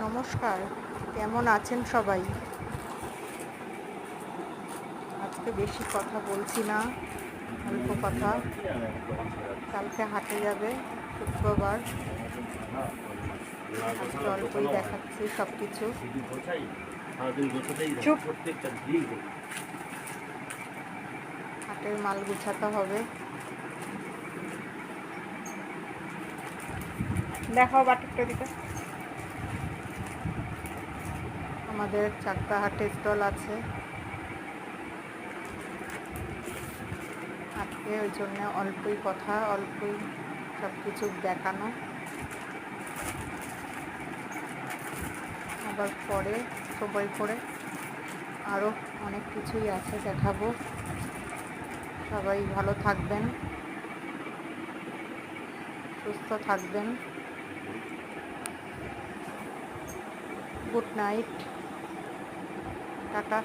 নমস্কার, কেমন আছেন সবাই? আজকে বেশি কথা বলছি না, অল্প কথা। কালকে হাটে যাবে, শুক্রবার। আজকে অল্পই দেখাচ্ছি সব কিছু। চুপ। হাটের মাল গুছাতে হবে। দেখাও বাটিকটা দিকে। আমাদের চাকদা হাটে স্টল আছে আজকে, ওই জন্য অল্পই কথা, অল্পই সব কিছু দেখানো। আবার পরে সময় করে আরও অনেক কিছুই আছে দেখাবো। সবাই ভালো থাকবেন, সুস্থ থাকবেন। Good night, tata.